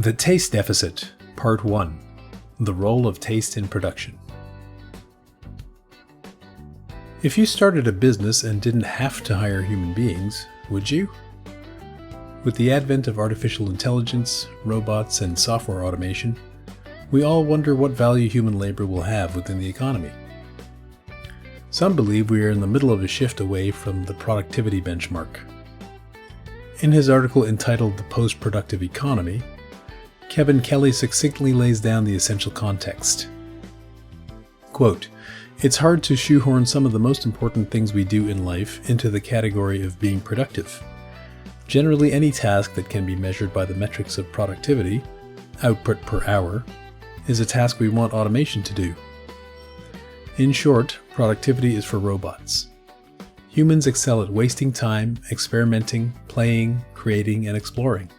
The Taste Deficit, Part 1. The Role of Taste in Production. If you started a business and didn't have to hire human beings, would you? With the advent of artificial intelligence, robots, and software automation, we all wonder what value human labor will have within the economy. Some believe we are in the middle of a shift away from the productivity benchmark. In his article entitled The Post-Productive Economy, Kevin Kelly succinctly lays down the essential context. Quote, "It's hard to shoehorn some of the most important things we do in life into the category of being productive. Generally, any task that can be measured by the metrics of productivity, output per hour, is a task we want automation to do. In short, productivity is for robots. Humans excel at wasting time, experimenting, playing, creating, and exploring.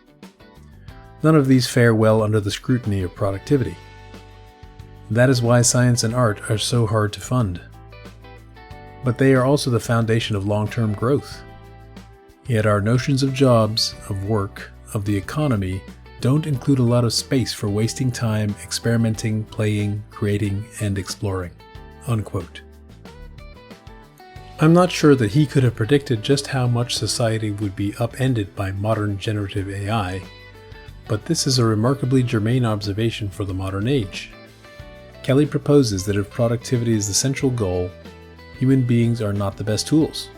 None of these fare well under the scrutiny of productivity. That is why science and art are so hard to fund. But they are also the foundation of long-term growth. Yet our notions of jobs, of work, of the economy don't include a lot of space for wasting time, experimenting, playing, creating, and exploring." Unquote. I'm not sure that he could have predicted just how much society would be upended by modern generative AI, but this is a remarkably germane observation for the modern age. Kelly proposes that if productivity is the central goal, human beings are not the best tools.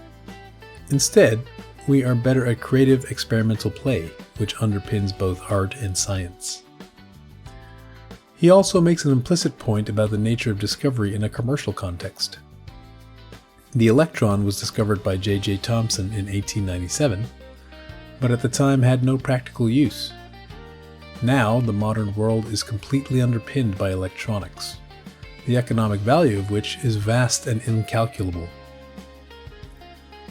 Instead, we are better at creative experimental play, which underpins both art and science. He also makes an implicit point about the nature of discovery in a commercial context. The electron was discovered by J.J. Thomson in 1897, but at the time had no practical use. Now, the modern world is completely underpinned by electronics, the economic value of which is vast and incalculable.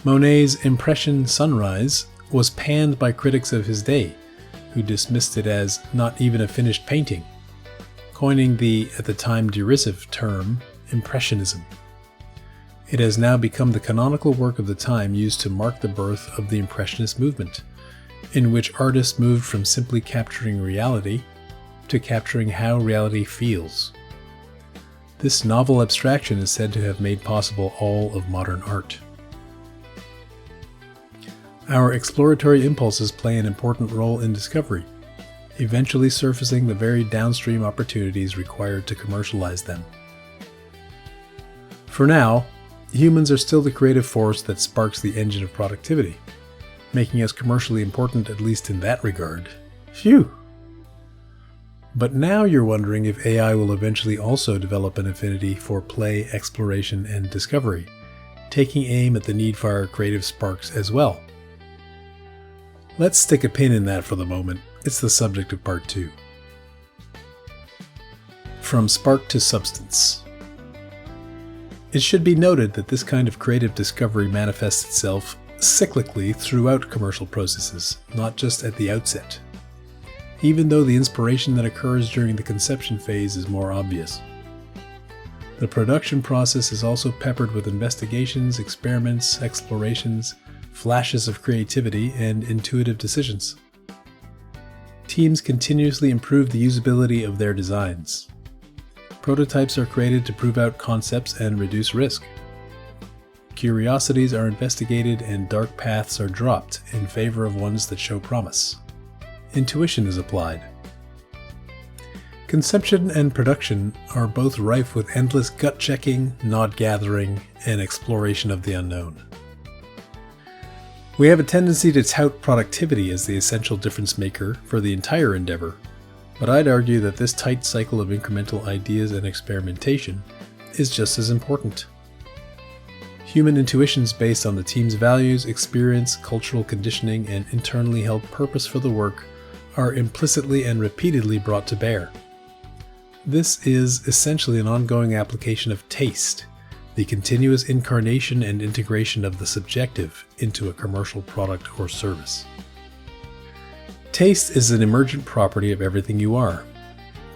Monet's impression Sunrise was panned by critics of his day, who dismissed it as not even a finished painting, coining the, at the time derisive term, Impressionism. It has now become the canonical work of the time used to mark the birth of the Impressionist movement, in which artists moved from simply capturing reality to capturing how reality feels. This novel abstraction is said to have made possible all of modern art. Our exploratory impulses play an important role in discovery, eventually surfacing the very downstream opportunities required to commercialize them. For now, humans are still the creative force that sparks the engine of productivity, making us commercially important at least in that regard. Phew! But now you're wondering if AI will eventually also develop an affinity for play, exploration, and discovery, taking aim at the need for our creative sparks as well. Let's stick a pin in that for the moment. It's the subject of Part 2. From spark to substance. It should be noted that this kind of creative discovery manifests itself cyclically throughout commercial processes, not just at the outset, even though the inspiration that occurs during the conception phase is more obvious. The production process is also peppered with investigations, experiments, explorations, flashes of creativity, and intuitive decisions. Teams continuously improve the usability of their designs. Prototypes are created to prove out concepts and reduce risk. Curiosities are investigated and dark paths are dropped in favor of ones that show promise. Intuition is applied. Conception and production are both rife with endless gut-checking, nod-gathering, and exploration of the unknown. We have a tendency to tout productivity as the essential difference maker for the entire endeavor, but I'd argue that this tight cycle of incremental ideas and experimentation is just as important. Human intuitions based on the team's values, experience, cultural conditioning, and internally held purpose for the work are implicitly and repeatedly brought to bear. This is essentially an ongoing application of taste, the continuous incarnation and integration of the subjective into a commercial product or service. Taste is an emergent property of everything you are.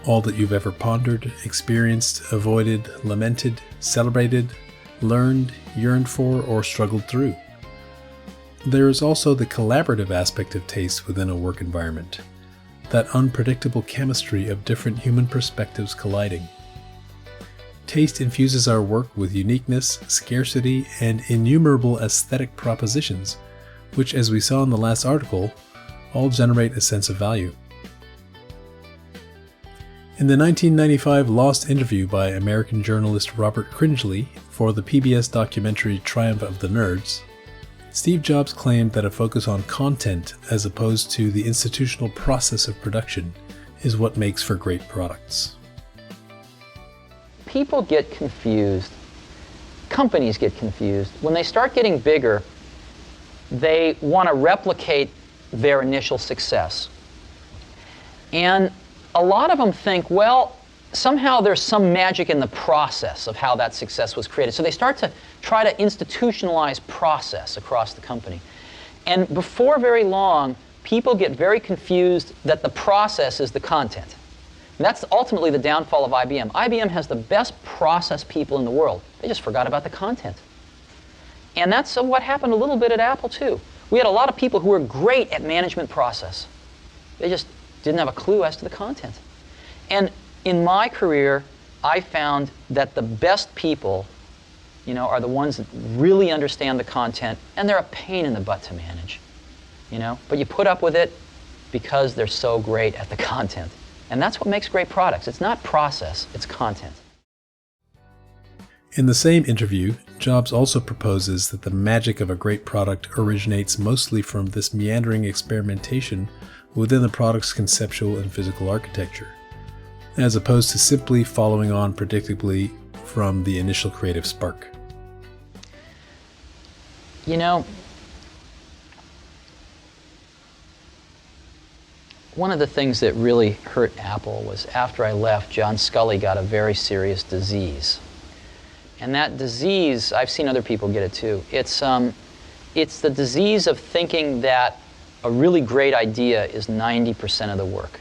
All that you've ever pondered, experienced, avoided, lamented, celebrated, learned, yearned for, or struggled through. There is also the collaborative aspect of taste within a work environment. that unpredictable chemistry of different human perspectives colliding. Taste infuses our work with uniqueness, scarcity, and innumerable aesthetic propositions, which, as we saw in the last article, all generate a sense of value. In the 1995 Lost interview by American journalist Robert Cringely for the PBS documentary Triumph of the Nerds, Steve Jobs claimed that a focus on content as opposed to the institutional process of production is what makes for great products. People get confused, companies get confused. When they start getting bigger, they want to replicate their initial success. And a lot of them think, well, somehow there's some magic in the process of how that success was created. So they start to try to institutionalize process across the company. And before very long, people get very confused that the process is the content. And that's ultimately the downfall of IBM. IBM has the best process people in the world. They just forgot about the content. And that's what happened a little bit at Apple, too. We had a lot of people who were great at management process. They just didn't have a clue as to the content. And in my career, I found that the best people, are the ones that really understand the content, and they're a pain in the butt to manage, But you put up with it because they're so great at the content. And that's what makes great products. It's not process, it's content. In the same interview, Jobs also proposes that the magic of a great product originates mostly from this meandering experimentation within the product's conceptual and physical architecture, as opposed to simply following on predictably from the initial creative spark. One of the things that really hurt Apple was after I left, John Sculley got a very serious disease. And that disease, I've seen other people get it too. It's the disease of thinking that a really great idea is 90% of the work.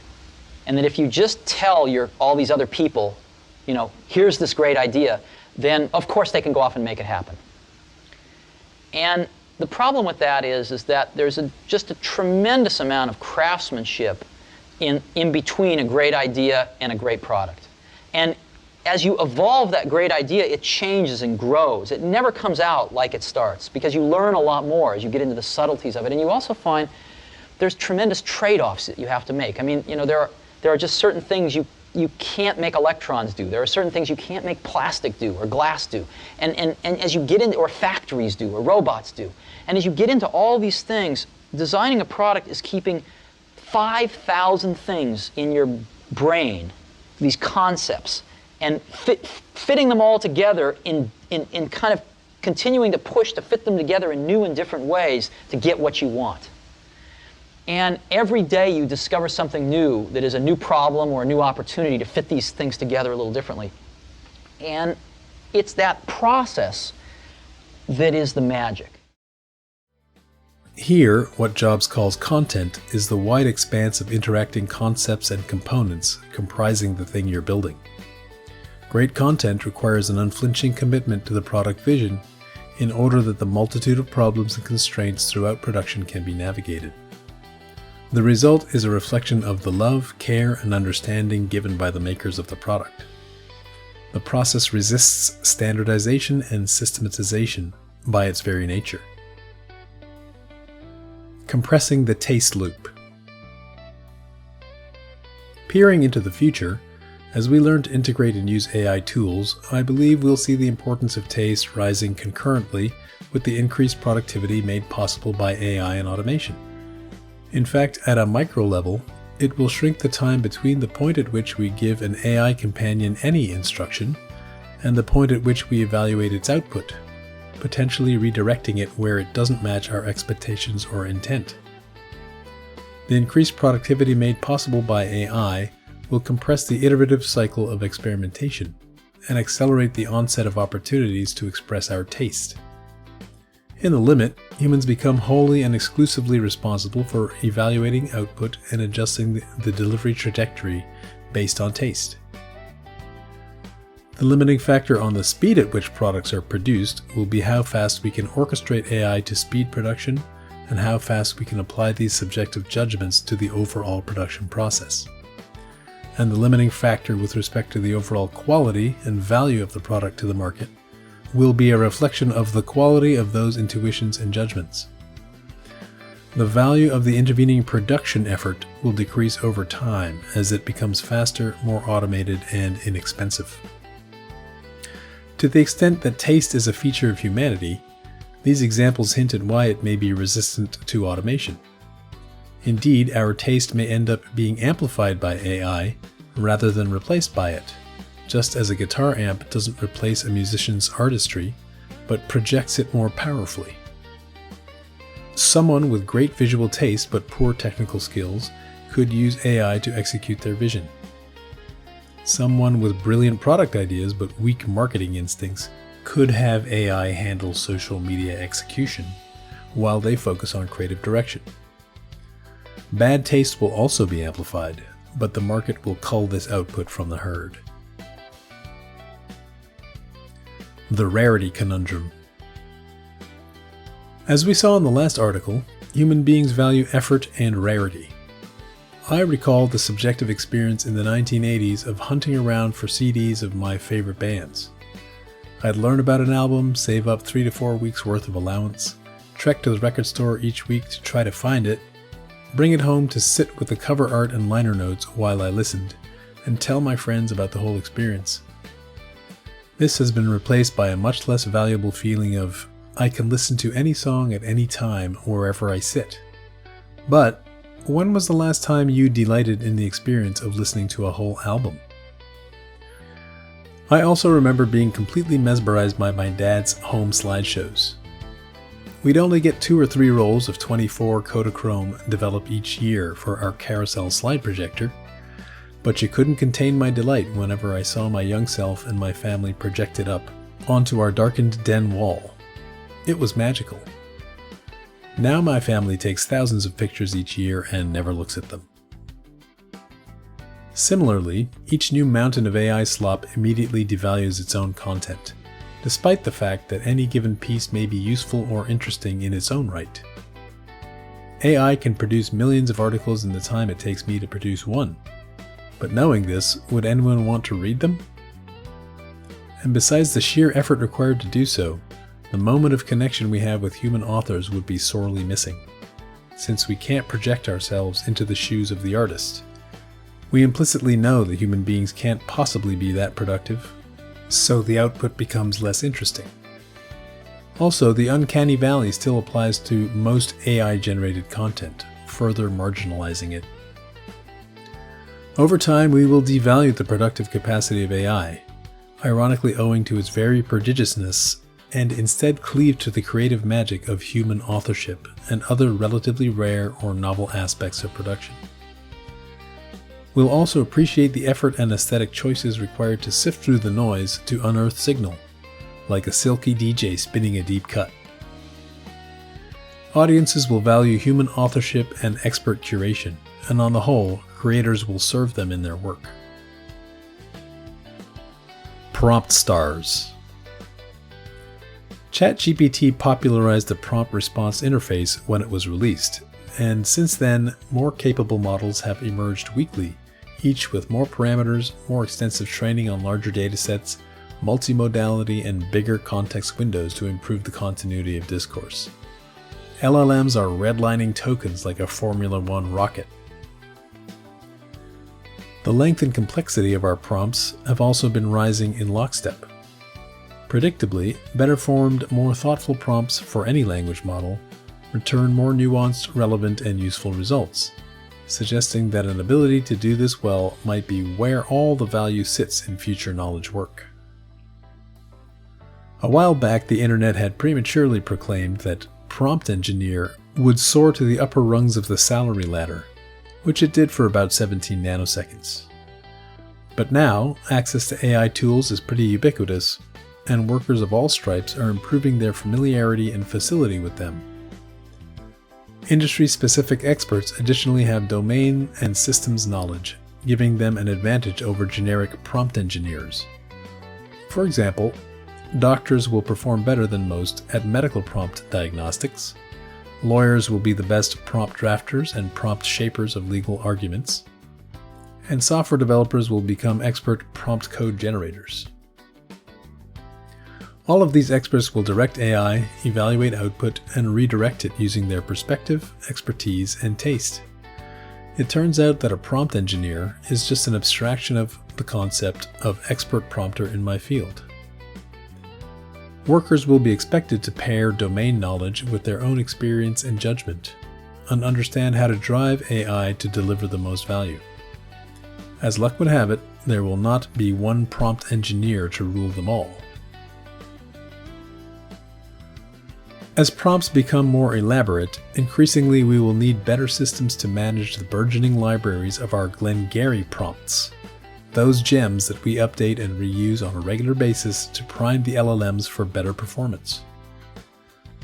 And that if you just tell all these other people, here's this great idea, then of course they can go off and make it happen. And the problem with that is that there's just a tremendous amount of craftsmanship in between a great idea and a great product. And as you evolve that great idea, it changes and grows. It never comes out like it starts because you learn a lot more as you get into the subtleties of it. And you also find there's tremendous trade-offs that you have to make. I mean, there are just certain things you can't make electrons do. There are certain things you can't make plastic do or glass do. And as you get into, or factories do, or robots do. And as you get into all these things, designing a product is keeping 5,000 things in your brain, these concepts, and fitting them all together in kind of continuing to push to fit them together in new and different ways to get what you want. And every day you discover something new that is a new problem or a new opportunity to fit these things together a little differently. And it's that process that is the magic. Here, what Jobs calls content is the wide expanse of interacting concepts and components comprising the thing you're building. Great content requires an unflinching commitment to the product vision in order that the multitude of problems and constraints throughout production can be navigated. The result is a reflection of the love, care, and understanding given by the makers of the product. The process resists standardization and systematization by its very nature. Compressing the taste loop. Peering into the future, as we learn to integrate and use AI tools, I believe we'll see the importance of taste rising concurrently with the increased productivity made possible by AI and automation. In fact, at a micro level, it will shrink the time between the point at which we give an AI companion any instruction and the point at which we evaluate its output, potentially redirecting it where it doesn't match our expectations or intent. The increased productivity made possible by AI will compress the iterative cycle of experimentation and accelerate the onset of opportunities to express our taste. In the limit, humans become wholly and exclusively responsible for evaluating output and adjusting the delivery trajectory based on taste. The limiting factor on the speed at which products are produced will be how fast we can orchestrate AI to speed production and how fast we can apply these subjective judgments to the overall production process. And the limiting factor with respect to the overall quality and value of the product to the market will be a reflection of the quality of those intuitions and judgments. The value of the intervening production effort will decrease over time as it becomes faster, more automated, and inexpensive. To the extent that taste is a feature of humanity, these examples hint at why it may be resistant to automation. Indeed, our taste may end up being amplified by AI rather than replaced by it, just as a guitar amp doesn't replace a musician's artistry, but projects it more powerfully. Someone with great visual taste but poor technical skills could use AI to execute their vision. Someone with brilliant product ideas but weak marketing instincts could have AI handle social media execution while they focus on creative direction. Bad taste will also be amplified, but the market will cull this output from the herd. The rarity conundrum. As we saw in the last article, human beings value effort and rarity. I recall the subjective experience in the 1980s of hunting around for CDs of my favorite bands. I'd learn about an album, save up 3 to 4 weeks worth of allowance, trek to the record store each week to try to find it, bring it home to sit with the cover art and liner notes while I listened, and tell my friends about the whole experience. This has been replaced by a much less valuable feeling of, I can listen to any song at any time wherever I sit. But when was the last time you delighted in the experience of listening to a whole album? I also remember being completely mesmerized by my dad's home slideshows. We'd only get 2 or 3 rolls of 24 Kodachrome developed each year for our carousel slide projector, but you couldn't contain my delight whenever I saw my young self and my family projected up onto our darkened den wall. It was magical. Now my family takes thousands of pictures each year and never looks at them. Similarly, each new mountain of AI slop immediately devalues its own content, despite the fact that any given piece may be useful or interesting in its own right. AI can produce millions of articles in the time it takes me to produce one, but knowing this, would anyone want to read them? And besides the sheer effort required to do so, the moment of connection we have with human authors would be sorely missing, since we can't project ourselves into the shoes of the artist. We implicitly know that human beings can't possibly be that productive, so the output becomes less interesting. Also, the uncanny valley still applies to most AI-generated content, further marginalizing it. Over time, we will devalue the productive capacity of AI, ironically owing to its very prodigiousness, and instead cleave to the creative magic of human authorship and other relatively rare or novel aspects of production. We'll also appreciate the effort and aesthetic choices required to sift through the noise to unearth signal, like a silky DJ spinning a deep cut. Audiences will value human authorship and expert curation, and on the whole, creators will serve them in their work. Prompt stars. ChatGPT popularized the prompt response interface when it was released, and since then, more capable models have emerged weekly, each with more parameters, more extensive training on larger datasets, multimodality, and bigger context windows to improve the continuity of discourse. LLMs are redlining tokens like a Formula One rocket. The length and complexity of our prompts have also been rising in lockstep. Predictably, better-formed, more thoughtful prompts for any language model return more nuanced, relevant, and useful results, suggesting that an ability to do this well might be where all the value sits in future knowledge work. A while back, the internet had prematurely proclaimed that prompt engineer would soar to the upper rungs of the salary ladder, which it did for about 17 nanoseconds. But now, access to AI tools is pretty ubiquitous, and workers of all stripes are improving their familiarity and facility with them. Industry-specific experts additionally have domain and systems knowledge, giving them an advantage over generic prompt engineers. For example, doctors will perform better than most at medical prompt diagnostics, Lawyers will be the best prompt drafters and prompt shapers of legal arguments. And software developers will become expert prompt code generators. All of these experts will direct AI, evaluate output, and redirect it using their perspective, expertise, and taste. It turns out that a prompt engineer is just an abstraction of the concept of expert prompter in my field. Workers will be expected to pair domain knowledge with their own experience and judgment, and understand how to drive AI to deliver the most value. As luck would have it, there will not be one prompt engineer to rule them all. As prompts become more elaborate, increasingly we will need better systems to manage the burgeoning libraries of our Glengarry prompts, those gems that we update and reuse on a regular basis to prime the LLMs for better performance.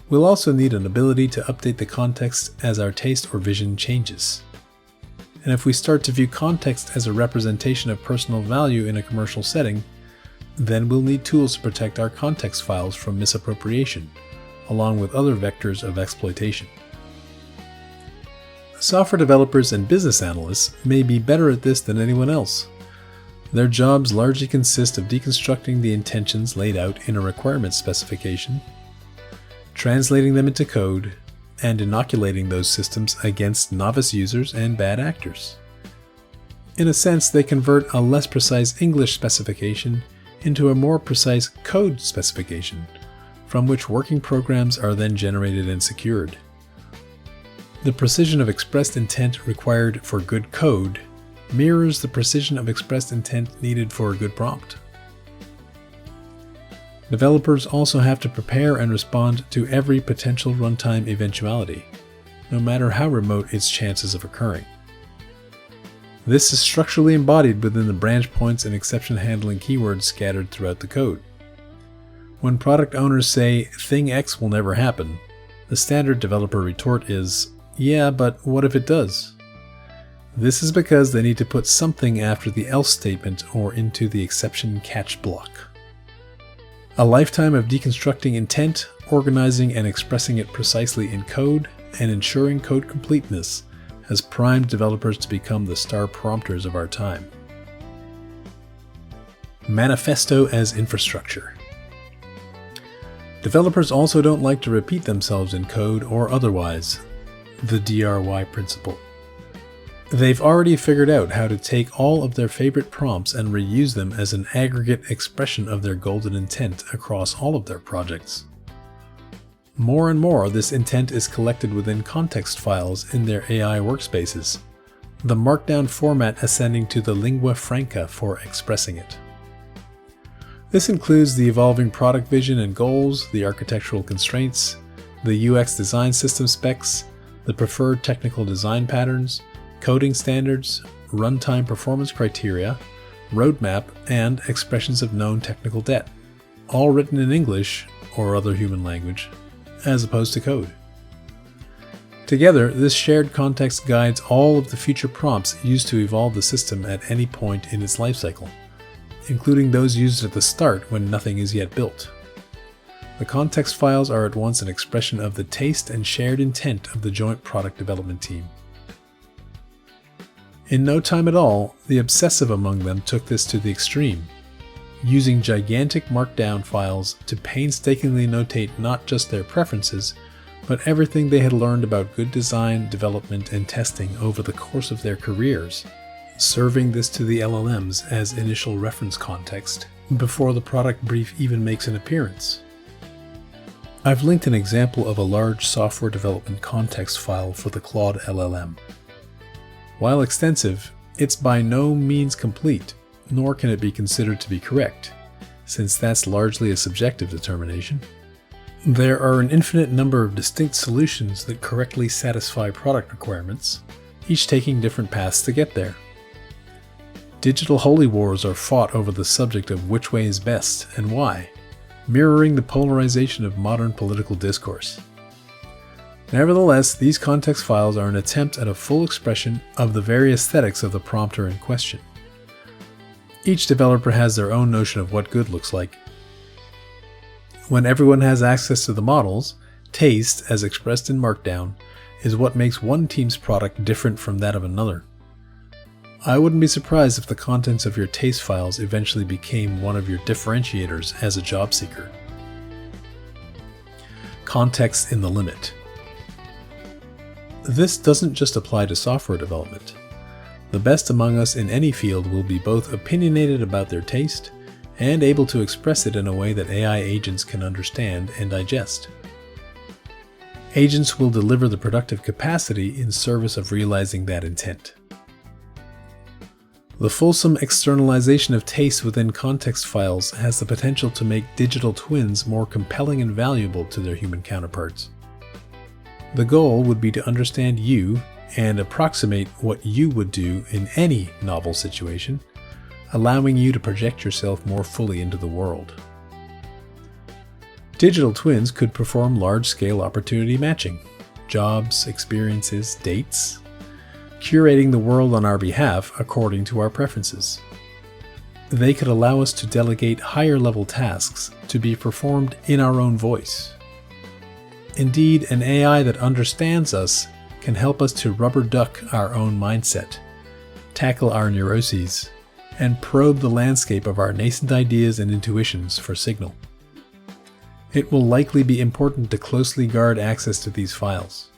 We'll also need an ability to update the context as our taste or vision changes. And if we start to view context as a representation of personal value in a commercial setting, then we'll need tools to protect our context files from misappropriation, along with other vectors of exploitation. Software developers and business analysts may be better at this than anyone else. Their jobs largely consist of deconstructing the intentions laid out in a requirements specification, translating them into code, and inoculating those systems against novice users and bad actors. In a sense, they convert a less precise English specification into a more precise code specification, from which working programs are then generated and secured. The precision of expressed intent required for good code mirrors the precision of expressed intent needed for a good prompt. Developers also have to prepare and respond to every potential runtime eventuality, no matter how remote its chances of occurring. This is structurally embodied within the branch points and exception handling keywords scattered throughout the code. When product owners say, "Thing X will never happen," the standard developer retort is, "Yeah, but what if it does?" This is because they need to put something after the else statement or into the exception catch block. A lifetime of deconstructing intent, organizing and expressing it precisely in code, and ensuring code completeness has primed developers to become the star prompters of our time. Manifesto as infrastructure. Developers also don't like to repeat themselves in code or otherwise, the DRY principle. They've already figured out how to take all of their favorite prompts and reuse them as an aggregate expression of their golden intent across all of their projects. More and more, this intent is collected within context files in their AI workspaces, the markdown format ascending to the lingua franca for expressing it. This includes the evolving product vision and goals, the architectural constraints, the UX design system specs, the preferred technical design patterns, coding standards, runtime performance criteria, roadmap, and expressions of known technical debt, all written in English or other human language, as opposed to code. Together, this shared context guides all of the future prompts used to evolve the system at any point in its lifecycle, including those used at the start when nothing is yet built. The context files are at once an expression of the taste and shared intent of the joint product development team. In no time at all, the obsessive among them took this to the extreme, using gigantic markdown files to painstakingly notate not just their preferences, but everything they had learned about good design, development, and testing over the course of their careers, serving this to the LLMs as initial reference context before the product brief even makes an appearance. I've linked an example of a large software development context file for the Claude LLM. While extensive, it's by no means complete, nor can it be considered to be correct, since that's largely a subjective determination. There are an infinite number of distinct solutions that correctly satisfy product requirements, each taking different paths to get there. Digital holy wars are fought over the subject of which way is best and why, mirroring the polarization of modern political discourse. Nevertheless, these context files are an attempt at a full expression of the very aesthetics of the prompter in question. Each developer has their own notion of what good looks like. When everyone has access to the models, Taste, as expressed in Markdown, is what makes one team's product different from that of another. I wouldn't be surprised if the contents of your taste files eventually became one of your differentiators as a job seeker. Context in the limit. This doesn't just apply to software development. The best among us in any field will be both opinionated about their taste and able to express it in a way that AI agents can understand and digest. Agents will deliver the productive capacity in service of realizing that intent. The fulsome externalization of taste within context files has the potential to make digital twins more compelling and valuable to their human counterparts. The goal would be to understand you and approximate what you would do in any novel situation, allowing you to project yourself more fully into the world. Digital twins could perform large-scale opportunity matching, jobs, experiences, dates, curating the world on our behalf according to our preferences. They could allow us to delegate higher-level tasks to be performed in our own voice. Indeed, an AI that understands us can help us to rubber duck our own mindset, tackle our neuroses, and probe the landscape of our nascent ideas and intuitions for signal. It will likely be important to closely guard access to these files.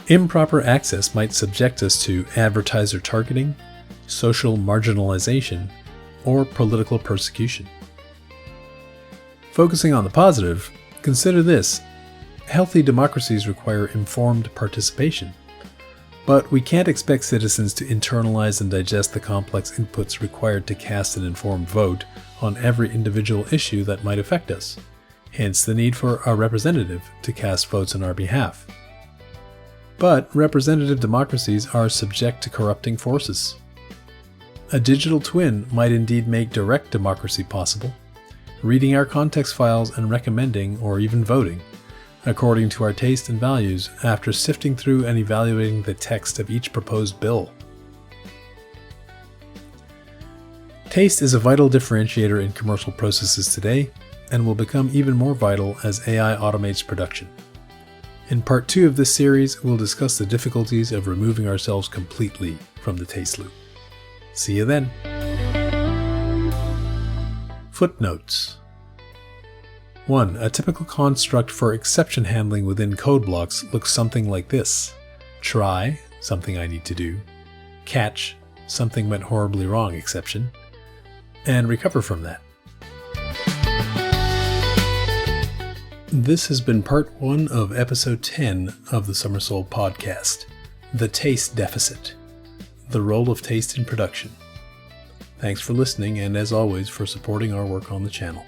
Improper access might subject us to advertiser targeting, social marginalization, or political persecution. Focusing on the positive, consider this. Healthy democracies require informed participation, but we can't expect citizens to internalize and digest the complex inputs required to cast an informed vote on every individual issue that might affect us, hence the need for a representative to cast votes on our behalf. But representative democracies are subject to corrupting forces. A digital twin might indeed make direct democracy possible, reading our context files and recommending or even voting, according to our taste and values after sifting through and evaluating the text of each proposed bill. Taste is a vital differentiator in commercial processes today and will become even more vital as AI automates production. In part 2 of this series, we'll discuss the difficulties of removing ourselves completely from the taste loop. See you then. Footnotes. 1. A typical construct for exception handling within code blocks looks something like this. Try, something I need to do. Catch, something went horribly wrong exception. And recover from that. This has been part 1 of episode 10 of the Somersold podcast, The Taste Deficit, the role of taste in production. Thanks for listening and as always for supporting our work on the channel.